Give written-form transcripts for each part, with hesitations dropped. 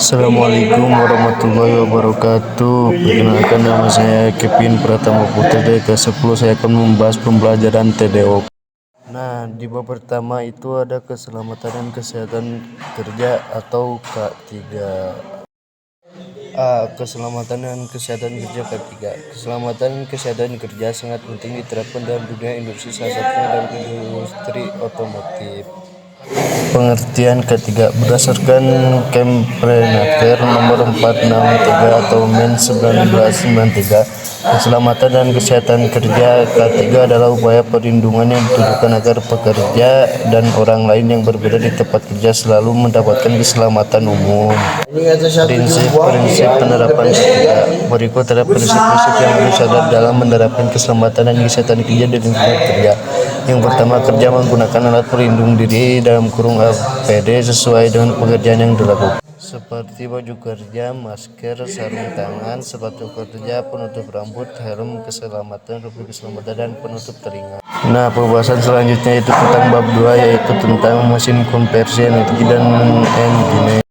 Assalamualaikum warahmatullahi wabarakatuh. Perkenalkan, nama saya Kevin Pratama Putra dari kelas 10. Saya akan membahas pembelajaran TDO. Nah, di bab pertama itu ada keselamatan dan kesehatan kerja atau K3. Keselamatan dan kesehatan kerja K3. Keselamatan dan kesehatan kerja sangat penting diterapkan dalam dunia industri, salah satunya dalam industri otomotif. Pengertian ketiga berdasarkan Kemprenaker nomor 463 atau Men 1993, keselamatan dan kesehatan kerja K3 adalah upaya perlindungan yang ditujukan agar pekerja dan orang lain yang berbeda di tempat kerja selalu mendapatkan keselamatan umum. Prinsip-prinsip penerapan K3. Berikut adalah prinsip-prinsip yang harus ada dalam menerapkan keselamatan dan kesehatan kerja di lingkungan kerja. Yang pertama, kerja menggunakan alat pelindung diri dalam kurung APD sesuai dengan pekerjaan yang dilakukan, seperti baju kerja, masker, sarung tangan, sepatu kerja, penutup rambut, helm keselamatan, topi keselamatan, dan penutup telinga. Nah, pembahasan selanjutnya itu tentang bab 2, yaitu tentang mesin konversi energi dan engine.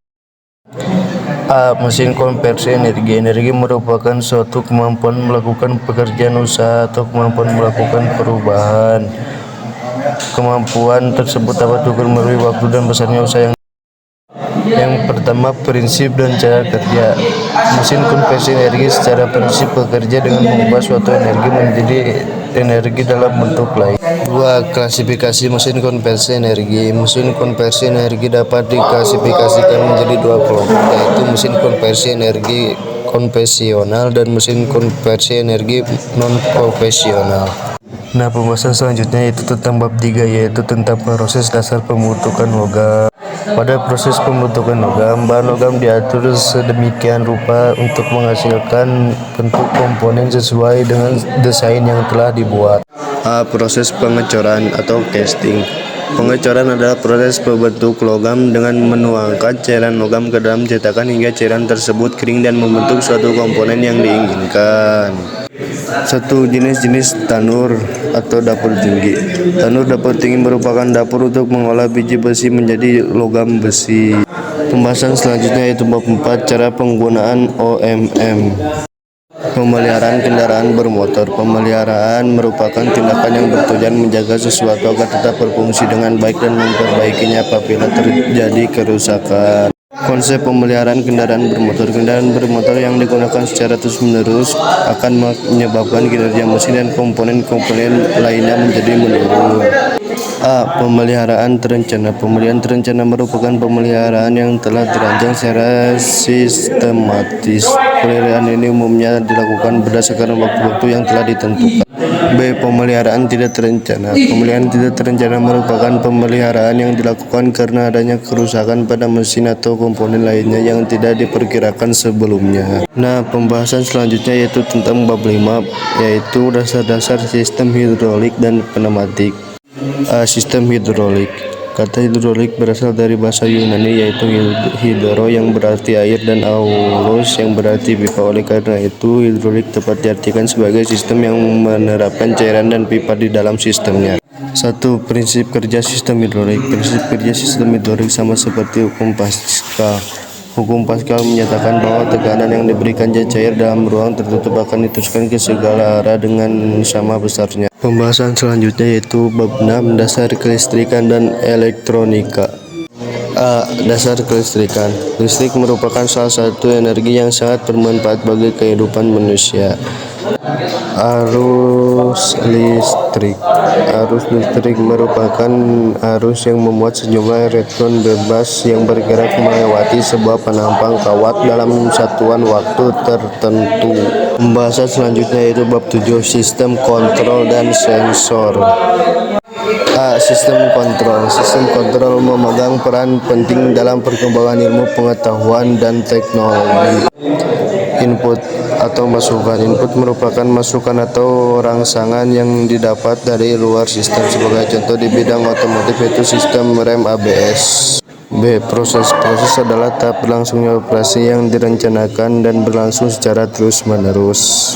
Mesin konversi energi. Energi merupakan suatu kemampuan melakukan pekerjaan usaha atau kemampuan melakukan perubahan. Kemampuan tersebut dapat diukur melalui waktu dan besarnya usaha yang pertama, prinsip dan cara kerja. Mesin konversi energi secara prinsip bekerja dengan mengubah suatu energi menjadi energi dalam bentuk lain. 2. Klasifikasi mesin konversi energi. Mesin konversi energi dapat diklasifikasikan menjadi dua kelompok, yaitu mesin konversi energi konvensional dan mesin konversi energi non-konvensional. Nah, pembahasan selanjutnya yaitu tentang bab 3, yaitu tentang proses dasar pembentukan logam. Pada proses pembentukan logam, bahan logam diatur sedemikian rupa untuk menghasilkan bentuk komponen sesuai dengan desain yang telah dibuat. Proses pengecoran atau casting. Pengecoran adalah proses pembentuk logam dengan menuangkan cairan logam ke dalam cetakan hingga cairan tersebut kering dan membentuk suatu komponen yang diinginkan. 1. Jenis-jenis tanur atau dapur tinggi. Tanur dapur tinggi merupakan dapur untuk mengolah biji besi menjadi logam besi. Pembahasan selanjutnya yaitu bab 4, cara penggunaan OMM. Pemeliharaan kendaraan bermotor. Pemeliharaan merupakan tindakan yang bertujuan menjaga sesuatu agar tetap berfungsi dengan baik dan memperbaikinya apabila terjadi kerusakan. Konsep pemeliharaan kendaraan bermotor. Kendaraan bermotor yang digunakan secara terus-menerus akan menyebabkan kinerja mesin dan komponen-komponen lainnya menjadi menurun. Pemeliharaan terencana. Pemeliharaan terencana merupakan pemeliharaan yang telah dirancang secara sistematis. Pemeliharaan ini umumnya dilakukan berdasarkan waktu-waktu yang telah ditentukan. B. Pemeliharaan tidak terencana. Pemeliharaan tidak terencana merupakan pemeliharaan yang dilakukan karena adanya kerusakan pada mesin atau komponen lainnya yang tidak diperkirakan sebelumnya. Nah, pembahasan selanjutnya yaitu tentang bab 5, yaitu dasar-dasar sistem hidrolik dan pneumatik. Sistem hidrolik. Kata hidrolik berasal dari bahasa Yunani yaitu hidro yang berarti air dan aulos yang berarti pipa. Oleh karena itu, hidrolik tepat diartikan sebagai sistem yang menerapkan cairan dan pipa di dalam sistemnya. 1. Prinsip kerja sistem hidrolik. Prinsip kerja sistem hidrolik sama seperti hukum Pascal. Hukum Pascal menyatakan bahwa tekanan yang diberikan cair dalam ruang tertutup akan diteruskan ke segala arah dengan sama besarnya. Pembahasan selanjutnya yaitu bab 6, dasar kelistrikan dan elektronika. Dasar kelistrikan. Listrik merupakan salah satu energi yang sangat bermanfaat bagi kehidupan manusia. Arus listrik. Arus listrik merupakan arus yang memuat sejumlah elektron bebas yang bergerak melewati sebuah penampang kawat dalam satuan waktu tertentu. Pembahasan selanjutnya yaitu bab 7, sistem kontrol dan sensor. Sistem kontrol. Sistem kontrol memegang peran penting dalam perkembangan ilmu pengetahuan dan teknologi. Input atau masukan. Input merupakan masukan atau rangsangan yang didapat dari luar sistem. Sebagai contoh di bidang otomotif yaitu sistem rem ABS. B. Proses. Proses adalah tahap berlangsungnya operasi yang direncanakan dan berlangsung secara terus-menerus.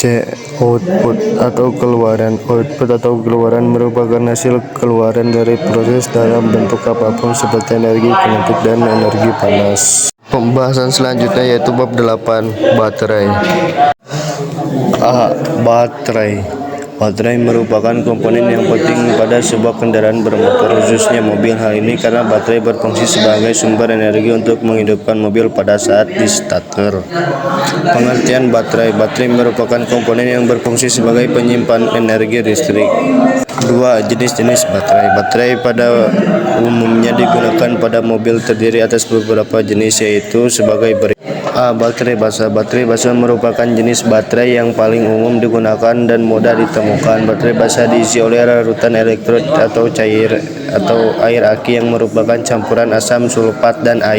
C. Output atau keluaran. Output atau keluaran merupakan hasil keluaran dari proses dalam bentuk apapun seperti energi kinetik dan energi panas. Pembahasan selanjutnya yaitu bab 8, baterai. A. Baterai. Baterai merupakan komponen yang penting pada sebuah kendaraan bermotor, khususnya mobil. Hal ini karena baterai berfungsi sebagai sumber energi untuk menghidupkan mobil pada saat di starter. Pengertian baterai. Baterai merupakan komponen yang berfungsi sebagai penyimpan energi listrik. 2. Jenis-jenis baterai. Baterai pada umumnya digunakan pada mobil terdiri atas beberapa jenis, yaitu sebagai berikut. A. Baterai basah. Baterai basah merupakan jenis baterai yang paling umum digunakan dan mudah ditemukan. Baterai basah diisi oleh larutan elektrolit atau air aki yang merupakan campuran asam sulfat dan air.